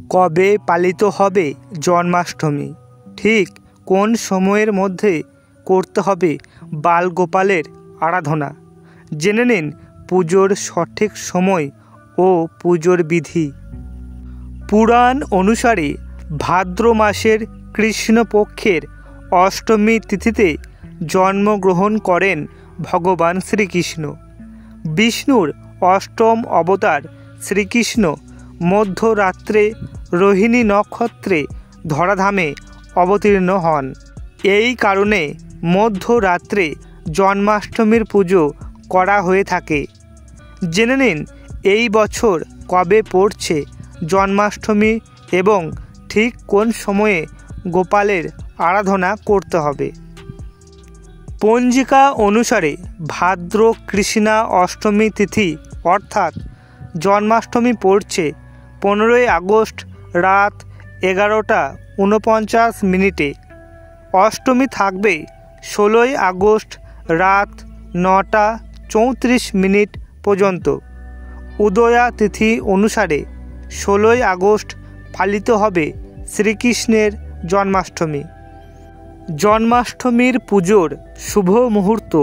কবে পালিত হবে জন্মাষ্টমী? ঠিক কোন সময়ের মধ্যে করতে হবে বালগোপালের আরাধনা? জেনে নিন পুজোর সঠিক সময় ও পুজোর বিধি। পুরাণ অনুসারে ভাদ্র মাসের কৃষ্ণপক্ষের অষ্টমী তিথিতে জন্মগ্রহণ করেন ভগবান শ্রীকৃষ্ণ। বিষ্ণুর অষ্টম অবতার শ্রীকৃষ্ণ মধ্যরাত্রে রোহিণী নক্ষত্রে ধরাধামে অবতীর্ণ হন। এই কারণে মধ্যরাত্রে জন্মাষ্টমীর পুজো করা হয়ে থাকে। জেনে নিন এই বছর কবে পড়ছে জন্মাষ্টমী এবং ঠিক কোন সময়ে গোপালের আরাধনা করতে হবে। পঞ্জিকা অনুসারে ভাদ্র কৃষ্ণা অষ্টমী তিথি অর্থাৎ জন্মাষ্টমী পড়ছে 15ই আগস্ট রাত 11:49। অষ্টমী থাকবে 16ই আগস্ট রাত 9:34 পর্যন্ত। উদয়া তিথি অনুসারে 16ই আগস্ট পালিত হবে শ্রীকৃষ্ণের জন্মাষ্টমী। জন্মাষ্টমীর পুজোর শুভ মুহূর্ত।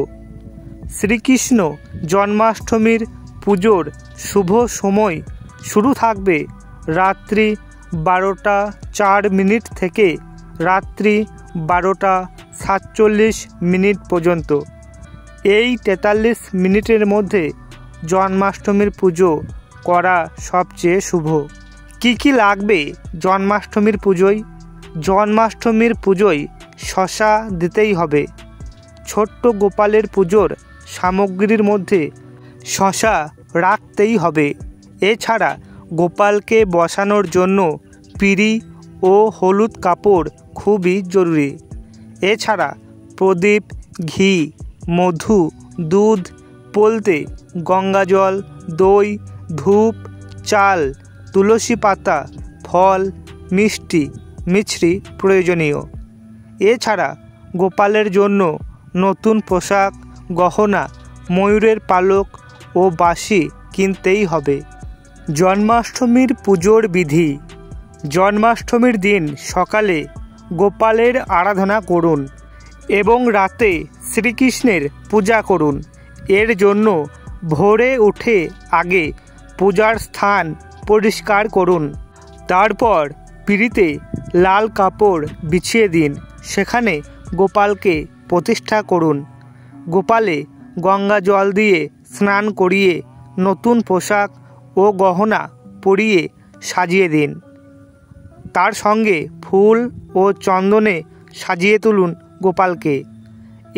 শ্রীকৃষ্ণ জন্মাষ্টমীর পুজোর শুভ সময় শুরু থাকবে রাত্রি 12:04 থেকে রাত্রি 12:47 পর্যন্ত। এই 43 মিনিটের মধ্যে জন্মাষ্টমীর পুজো করা সবচেয়ে শুভ। কি কি লাগবে জন্মাষ্টমীর পুজোয়? জন্মাষ্টমীর পুজোয় শসা দিতেই হবে। ছোট্ট গোপালের পুজোর সামগ্রীর মধ্যে শসা রাখতেই হবে। এছাড়া গোপালকে বসানোর জন্য পিঁড়ি ও হলুদ কাপড় খুবই জরুরি। এছাড়া প্রদীপ, ঘি, মধু, দুধ, পলতে, গঙ্গাজল, দই, ধূপ, চাল, তুলসী পাতা, ফল, মিষ্টি, মিছরি প্রয়োজনীয়। এছাড়া গোপালের জন্য নতুন পোশাক, গহনা, ময়ূরের পালক ও বাঁশি কিনতেই হবে। জন্মাষ্টমীর পুজোর বিধি। জন্মাষ্টমীর দিন সকালে গোপালের আরাধনা করুন এবং রাতে শ্রীকৃষ্ণের পূজা করুন। এর জন্য ভোরে উঠে আগে পূজার স্থান পরিষ্কার করুন। তারপর পিঁড়িতে লাল কাপড় বিছিয়ে দিন। সেখানে গোপালকে প্রতিষ্ঠা করুন। গোপালে গঙ্গা জল দিয়ে স্নান করিয়ে নতুন পোশাক ও গহনা পরিয়ে সাজিয়ে দিন। তার সঙ্গে ফুল ও চন্দনে সাজিয়ে তুলুন গোপালকে।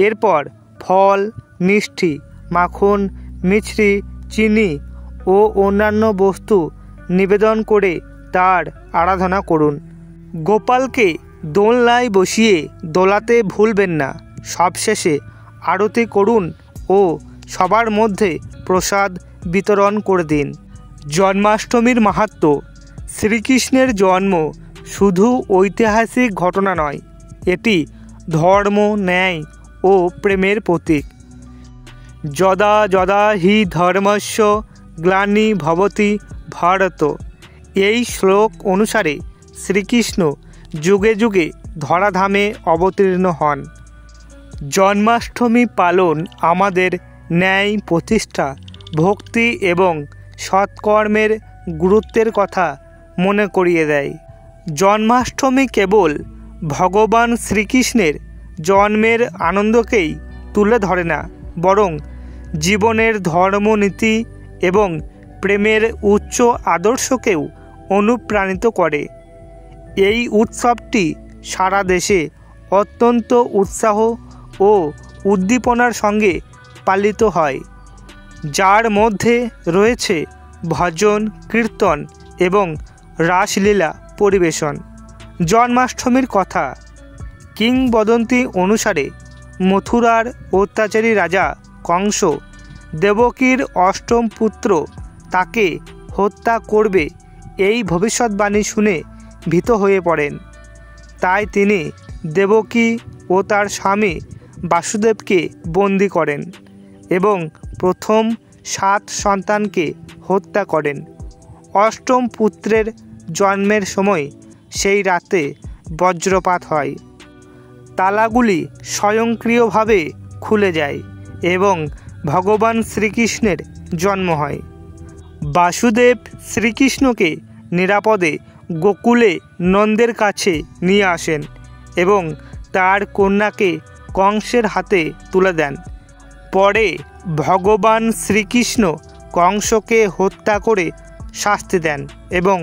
এরপর ফল, মিষ্টি, মাখন, মিছরি, চিনি ও অন্যান্য বস্তু নিবেদন করে তার আরাধনা করুন। গোপালকে দোলনায় বসিয়ে দোলাতে ভুলবেন না। সবশেষে আরতি করুন ও সবার মধ্যে প্রসাদ বিতরণ করে দিন। জন্মাষ্টমীর মাহাত্ম্য। শ্রীকৃষ্ণের জন্ম শুধু ঐতিহাসিক ঘটনা নয়, এটি ধর্ম, ন্যায় ও প্রেমের প্রতীক। যদা যদা হি ধর্মস্য গ্লানি ভবতি ভারত। এই শ্লোক অনুসারে শ্রীকৃষ্ণ যুগে যুগে ধরাধামে অবতীর্ণ হন। জন্মাষ্টমী পালন আমাদের ন্যায়, প্রতিষ্ঠা, ভক্তি এবং সৎকর্মের গুরুত্বের কথা মনে করিয়ে দেয়। জন্মাষ্টমী কেবল ভগবান শ্রীকৃষ্ণের জন্মের আনন্দকেই তুলে ধরে না, বরং জীবনের ধর্মনীতি এবং প্রেমের উচ্চ আদর্শকেও অনুপ্রাণিত করে। এই উৎসবটি সারা দেশে অত্যন্ত উৎসাহ ও উদ্দীপনার সঙ্গে পালিত হয়, যার মধ্যে রয়েছে ভজন, কীর্তন এবং রাসলীলা পরিবেশন। জন্মাষ্টমীর কথা। কিংবদন্তি অনুসারে মথুরার অত্যাচারী রাজা কংস দেবকীর অষ্টম পুত্র তাকে হত্যা করবে এই ভবিষ্যৎবাণী শুনে ভীত হয়ে পড়েন। তাই তিনি দেবকী ও তার স্বামী বাসুদেবকে বন্দী করেন এবং প্রথম 7 সন্তানকে হত্যা করেন। অষ্টম পুত্রের জন্মের সময় সেই রাতে বজ্রপাত হয়, তালাগুলি স্বয়ংক্রিয়ভাবে খুলে যায় এবং ভগবান শ্রীকৃষ্ণের জন্ম হয়। বাসুদেব শ্রীকৃষ্ণকে নিরাপদে গোকুলে নন্দের কাছে নিয়ে আসেন এবং তার কন্যাকে কংসের হাতে তুলে দেন। পরে ভগবান শ্রীকৃষ্ণ কংসকে হত্যা করে শাস্তি দেন এবং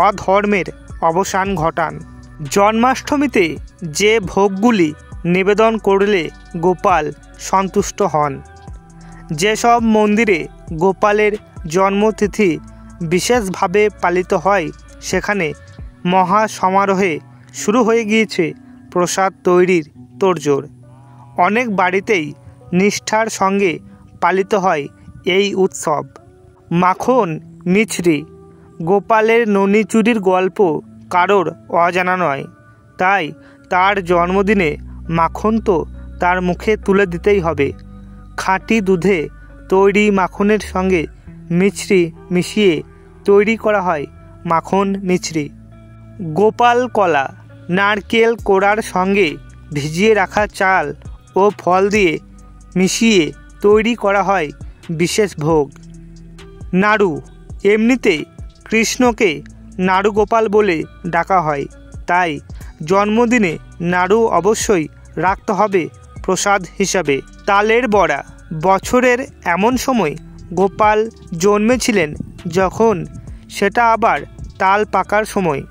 অধর্মের অবসান ঘটান। জন্মাষ্টমীতে যে ভোগগুলি নিবেদন করলে গোপাল সন্তুষ্ট হন। যেসব মন্দিরে গোপালের জন্মতিথি বিশেষভাবে পালিত হয় সেখানে মহা সমারোহে শুরু হয়ে গিয়েছে প্রসাদ তৈরির তোড়জোড়। অনেক বাড়িতেই নিষ্ঠার সঙ্গে পালিত হয় এই উৎসব। মাখন মিছরি। গোপালের ননি চুরির গল্প কারোর অজানা নয়, তাই তার জন্মদিনে মাখন তো তার মুখে তুলে দিতেই হবে। খাঁটি দুধে তৈরি মাখনের সঙ্গে মিছরি মিশিয়ে তৈরি করা হয় মাখন মিছরি। গোপাল কলা। নারকেল কোড়ার সঙ্গে ভিজিয়ে রাখা চাল ও ফল দিয়ে মিশিয়ে তৈরি করা হয় বিশেষ ভোগ। নাড়ু। এমনিতে কৃষ্ণকে নাড়ু গোপাল বলে ডাকা হয়, তাই জন্মদিনে নাড়ু অবশ্যই রাখতে হবে প্রসাদ হিসাবে। তালের বড়া। বছরের এমন সময় গোপাল জন্মেছিলেন যখন সেটা আবার তাল পাকার সময়,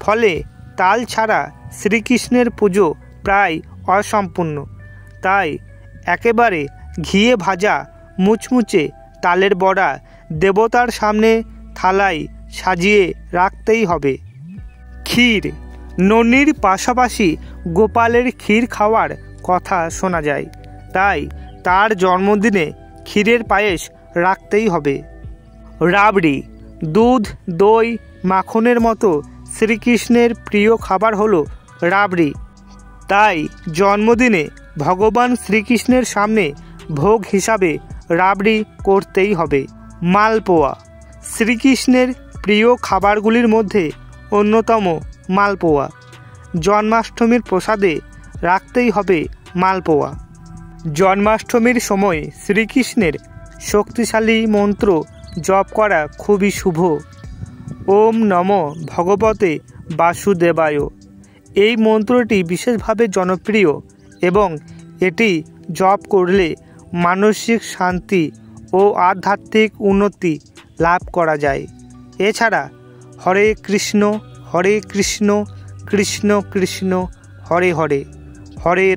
ফলে তাল ছাড়া শ্রীকৃষ্ণের পুজো প্রায় অসম্পূর্ণ। তাই একেবারে ঘিয়ে ভাজা মুচমুচে তালের বড়া দেবতার সামনে থালায় সাজিয়ে রাখতেই হবে। ক্ষীর। ননির পাশাপাশি গোপালের ক্ষীর খাওয়ার কথা শোনা যায়, তাই তার জন্মদিনে ক্ষীরের পায়েস রাখতেই হবে। রাবড়ি। দুধ, দই, মাখনের মতো শ্রীকৃষ্ণের প্রিয় খাবার হলো রাবড়ি, তাই জন্মদিনে ভগবান শ্রীকৃষ্ণের সামনে ভোগ হিসাবে রাবড়ি করতেই হবে। মালপোয়া। শ্রীকৃষ্ণের প্রিয় খাবারগুলির মধ্যে অন্যতম মালপোয়া। জন্মাষ্টমীর প্রসাদে রাখতেই হবে মালপোয়া। জন্মাষ্টমীর সময় শ্রীকৃষ্ণের শক্তিশালী মন্ত্র জপ করা খুবই শুভ। ওম নমো ভগবতে বাসুদেবায়। এই মন্ত্রটি বিশেষভাবে জনপ্রিয় এবং এটি জপ করলে মানসিক শান্তি ও আধ্যাত্মিক উন্নতি লাভ করা যায়। এছাড়া হরে কৃষ্ণ কৃষ্ণ কৃষ্ণ হরে হরে, হরে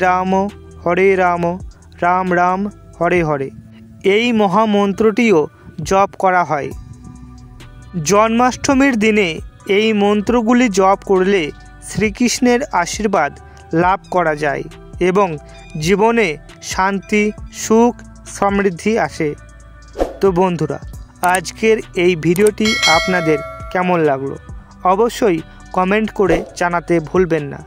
রাম রাম রাম হরে হরে এই মহামন্ত্রটিও জপ করা হয়। জন্মাষ্টমীর দিনে এই মন্ত্রগুলি জপ করলে শ্রীকৃষ্ণের আশীর্বাদ লাভ করা যায় এবং জীবনে শান্তি, সুখ, সমৃদ্ধি আসে। তো বন্ধুরা, আজকের এই ভিডিওটি আপনাদের কেমন লাগলো অবশ্যই কমেন্ট করে জানাতে ভুলবেন না।